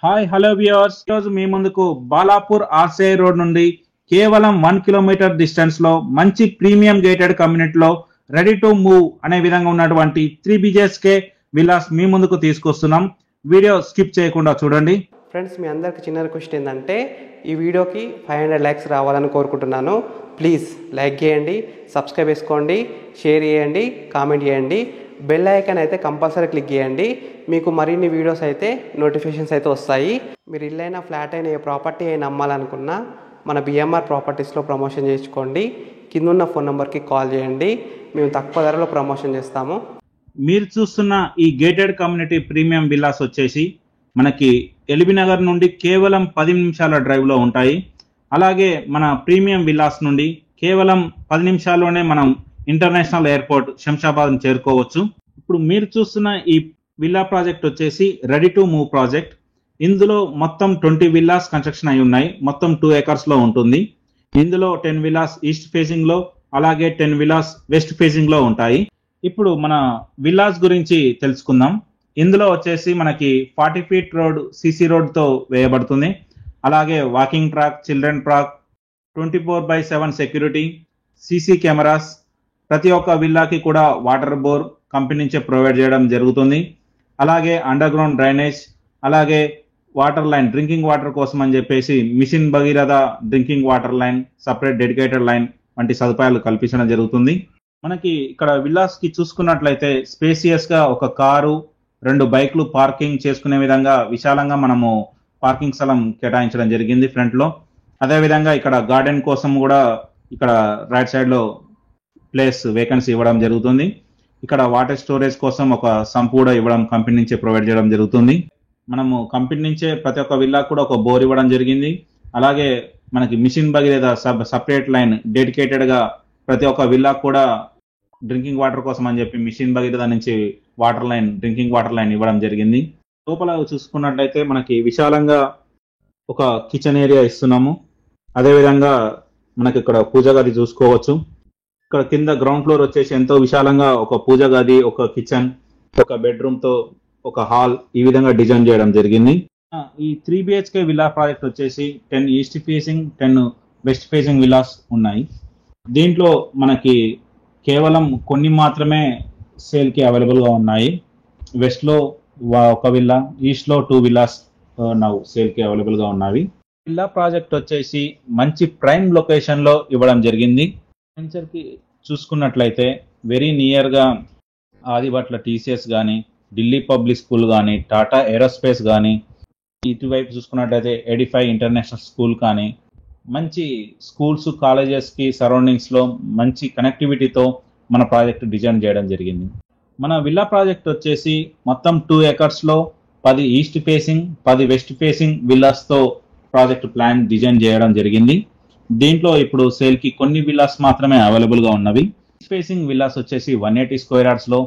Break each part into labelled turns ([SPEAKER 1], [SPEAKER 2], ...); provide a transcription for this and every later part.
[SPEAKER 1] Hi hello viewers, ఈరోజు మీ ముందుకు Balapur RCI road నుండి కేవలం 1 కిలోమీటర్ డిస్టెన్స్ లో మంచి ప్రీమియం గేటెడ్ కమ్యూనిటీలో రెడీ టు మూవ్ అనే విధంగా ఉన్నటువంటి 3 BHK విల్లాస్ మీ ముందుకు తీసుకొస్తున్నాం. వీడియో స్కిప్ చేయకుండా చూడండి.
[SPEAKER 2] ఫ్రెండ్స్, మీ అందరికి చిన్న రిక్వెస్ట్ ఏంటంటే ఈ వీడియోకి 500 లైక్స్ రావాలని కోరుకుంటున్నాను. ప్లీజ్ లైక్ చేయండి, సబ్స్క్రైబ్ చేసుకోండి, షేర్ చేయండి, కామెంట్ చేయండి. బెల్ ఐకాన్ అయితే కంపల్సరీ క్లిక్ చేయండి. మీకు మరిన్ని వీడియోస్ అయితే నోటిఫికేషన్స్ అయితే వస్తాయి. మీరు ఇల్లైనా ఫ్లాట్ అయినా ఏ ప్రాపర్టీ అయినా అమ్మాలనుకున్నా మన BMR ప్రాపర్టీస్లో ప్రమోషన్ చేసుకోండి. కింద ఉన్న ఫోన్ నెంబర్కి కాల్ చేయండి. మేము తక్కువ ధరలో ప్రమోషన్ చేస్తాము.
[SPEAKER 1] మీరు చూస్తున్న ఈ గేటెడ్ కమ్యూనిటీ ప్రీమియం విల్లాస్ వచ్చేసి మనకి ఎల్బీ నగర్ నుండి కేవలం 10 నిమిషాల డ్రైవ్లో ఉంటాయి. అలాగే మన ప్రీమియం విల్లాస్ నుండి కేవలం 10 నిమిషాల్లోనే మనం ఇంటర్నేషనల్ ఎయిర్పోర్ట్ శంషాబాద్ చేరుకోవచ్చు. ఇప్పుడు మీరు చూస్తున్న ఈ విల్లా ప్రాజెక్ట్ వచ్చేసి రెడీ టు మూవ్ ప్రాజెక్ట్. ఇందులో మొత్తం 20 విల్లాస్ కన్స్ట్రక్షన్ అయి ఉన్నాయి. మొత్తం 2 acres లో ఉంటుంది. ఇందులో 10 విల్లాస్ ఈస్ట్ ఫేసింగ్ లో, అలాగే 10 విల్లాస్ వెస్ట్ ఫేసింగ్ లో ఉంటాయి. ఇప్పుడు మన విల్లాస్ గురించి తెలుసుకుందాం. ఇందులో వచ్చేసి మనకి 40 feet రోడ్ CC రోడ్ తో వేయబడుతుంది. అలాగే walking track, children park, 24/7 security, CC cameras, ప్రతి ఒక్క విల్లాకి కూడా వాటర్ బోర్ కంపెనీ నుంచే ప్రొవైడ్ చేయడం జరుగుతుంది. అలాగే అండర్ గ్రౌండ్ డ్రైనేజ్, అలాగే వాటర్ లైన్, డ్రింకింగ్ వాటర్ కోసం అని చెప్పేసి mission Bhagiratha drinking water line, separate dedicated line వంటి సదుపాయాలు కల్పించడం జరుగుతుంది. మనకి ఇక్కడ విల్లాస్ కి చూసుకున్నట్లయితే స్పేసియస్ గా ఒక కారు, 2 బైక్లు పార్కింగ్ చేసుకునే విధంగా విశాలంగా మనము పార్కింగ్ స్థలం కేటాయించడం జరిగింది ఫ్రంట్ లో. అదే విధంగా ఇక్కడ గార్డెన్ కోసం కూడా ఇక్కడ రైట్ సైడ్ లో ప్లేస్ వేకెన్సీ ఇవ్వడం జరుగుతుంది. ఇక్కడ వాటర్ స్టోరేజ్ కోసం ఒక సంప్ కూడా ఇవ్వడం కంపెనీ నుంచే ప్రొవైడ్ చేయడం జరుగుతుంది. మనము కంపెనీ నుంచే ప్రతి ఒక్క విల్లా కూడా ఒక బోర్ ఇవ్వడం జరిగింది. అలాగే మనకి mission Bhagiratha separate line dedicated గా ప్రతి ఒక్క విల్లా కూడా డ్రింకింగ్ వాటర్ కోసం అని చెప్పి మిషన్ భగీరథ నుంచి water line, drinking water line ఇవ్వడం జరిగింది. లోపల చూసుకున్నట్లయితే మనకి విశాలంగా ఒక కిచెన్ ఏరియా ఇస్తున్నాము. అదేవిధంగా మనకి ఇక్కడ పూజ గది చూసుకోవచ్చు. ఇక్కడ కింద గ్రౌండ్ ఫ్లోర్ వచ్చేసి ఎంతో విశాలంగా ఒక పూజ గది, ఒక కిచెన్, ఒక బెడ్రూమ్ తో ఒక హాల్ ఈ విధంగా డిజైన్ చేయడం జరిగింది. ఈ 3 BHK విల్లా ప్రాజెక్ట్ వచ్చేసి 10 east facing, 10 west facing villas ఉన్నాయి. దీంట్లో మనకి కేవలం కొన్ని మాత్రమే సేల్ కి అవైలబుల్ గా ఉన్నాయి. వెస్ట్ లో ఒక విల్లా, ఈస్ట్ లో 2 విల్లాస్ నౌ సేల్ కి అవైలబుల్ గా ఉన్నవి. విల్లా ప్రాజెక్ట్ వచ్చేసి మంచి ప్రైమ్ లొకేషన్ లో ఇవ్వడం జరిగింది. వెంచర్ కి చూసుకున్నట్లయితే వెరీ నియర్ గా ఆదిబట్ల TCS కానీ, ఢిల్లీ పబ్లిక్ స్కూల్ కానీ, టాటా ఏరోస్పేస్ కానీ, ఇటువైపు చూసుకున్నట్లయితే ఎడిఫై ఇంటర్నేషనల్ స్కూల్ కానీ, మంచి స్కూల్స్, కాలేజెస్ కి సరౌండింగ్స్ లో మంచి కనెక్టివిటీతో మన ప్రాజెక్ట్ డిజైన్ చేయడం జరిగింది. మన విల్లా ప్రాజెక్ట్ వచ్చేసి మొత్తం 2 acres లో 10 east facing, 10 west facing villas తో ప్రాజెక్ట్ ప్లాన్ డిజైన్ చేయడం జరిగింది. దీంట్లో ఇప్పుడు సేల్ కి కొన్ని విల్లాస్ మాత్రమే అవైలబుల్ గా ఉన్నవి. ఈస్ట్ ఫేసింగ్ విల్లాస్ వచ్చేసి 180 స్క్వేర్ యార్డ్స్ లో,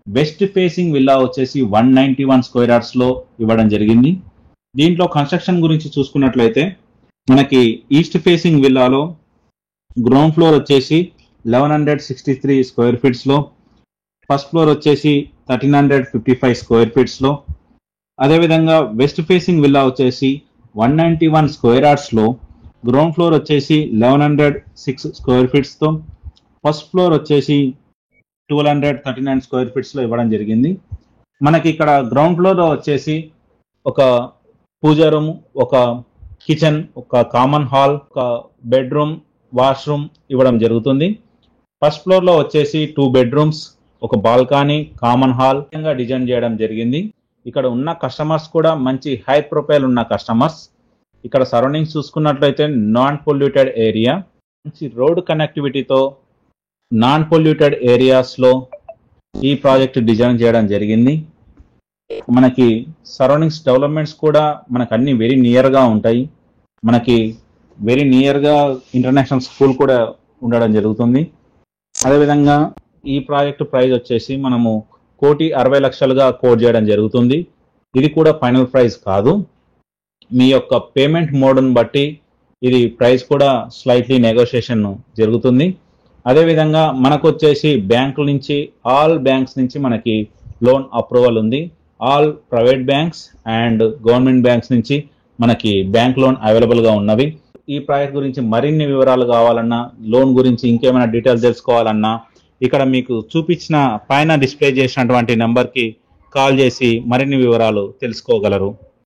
[SPEAKER 1] వెస్ట్ ఫేసింగ్ విల్లా వచ్చేసి 191 స్క్వేర్ యార్డ్స్ లో ఇవ్వడం జరిగింది. దీంట్లో కన్స్ట్రక్షన్ గురించి చూసుకున్నట్లయితే మనకి ఈస్ట్ ఫేసింగ్ విల్లాలో గ్రౌండ్ ఫ్లోర్ వచ్చేసి 1163 స్క్వేర్ ఫీట్స్ లో, ఫస్ట్ ఫ్లోర్ వచ్చేసి 1355 స్క్వేర్ ఫీట్స్ లో, అదేవిధంగా వెస్ట్ ఫేసింగ్ విల్లా వచ్చేసి 191 స్క్వేర్ యార్డ్స్ లో, గ్రౌండ్ ఫ్లోర్ వచ్చేసి 1106 స్క్వేర్ ఫీట్స్ తో, ఫస్ట్ ఫ్లోర్ వచ్చేసి 1239 స్క్వేర్ ఫీట్స్ లో ఇవ్వడం జరిగింది. మనకి ఇక్కడ గ్రౌండ్ ఫ్లోర్ లో వచ్చేసి ఒక పూజా రూమ్, ఒక కిచెన్, ఒక కామన్ హాల్, ఒక బెడ్రూమ్, వాష్రూమ్ ఇవ్వడం జరుగుతుంది. ఫస్ట్ ఫ్లోర్ లో వచ్చేసి 2 బెడ్రూమ్స్, ఒక బాల్కనీ, కామన్ హాల్ డిజైన్ చేయడం జరిగింది. ఇక్కడ ఉన్న కస్టమర్స్ కూడా మంచి హై ప్రొఫైల్ ఉన్న కస్టమర్స్. ఇక్కడ సరౌండింగ్స్ చూసుకున్నట్లయితే నాన్ పొల్యూటెడ్ ఏరియా, మంచి రోడ్ కనెక్టివిటీతో నాన్ పొల్యూటెడ్ ఏరియాస్ లో ఈ ప్రాజెక్ట్ డిజైన్ చేయడం జరిగింది. మనకి సరౌండింగ్స్ డెవలప్మెంట్స్ కూడా మనకు అన్ని వెరీ నియర్ గా ఉంటాయి. మనకి వెరీ నియర్ గా ఇంటర్నేషనల్ స్కూల్ కూడా ఉండడం జరుగుతుంది. అదేవిధంగా ఈ ప్రాజెక్ట్ ప్రైస్ వచ్చేసి మనము 1,60,00,000గా కోట్ చేయడం జరుగుతుంది. ఇది కూడా ఫైనల్ ప్రైస్ కాదు. మీ యొక్క పేమెంట్ మోడ్ను బట్టి ఇది ప్రైస్ కూడా స్లైట్లీ నెగోషియేషన్ జరుగుతుంది. అదేవిధంగా మనకు వచ్చేసి బ్యాంకుల నుంచి, ఆల్ బ్యాంక్స్ నుంచి మనకి లోన్ అప్రూవల్ ఉంది. All private banks and government banks నుంచి మనకి బ్యాంక్ లోన్ అవైలబుల్గా ఉన్నవి. ఈ ప్రాజెక్ట్ గురించి మరిన్ని వివరాలు కావాలన్నా, లోన్ గురించి ఇంకేమైనా డీటెయిల్స్ తెలుసుకోవాలన్నా ఇక్కడ మీకు చూపించిన పైన డిస్ప్లే చేసినటువంటి నెంబర్కి కాల్ చేసి మరిన్ని వివరాలు తెలుసుకోగలరు.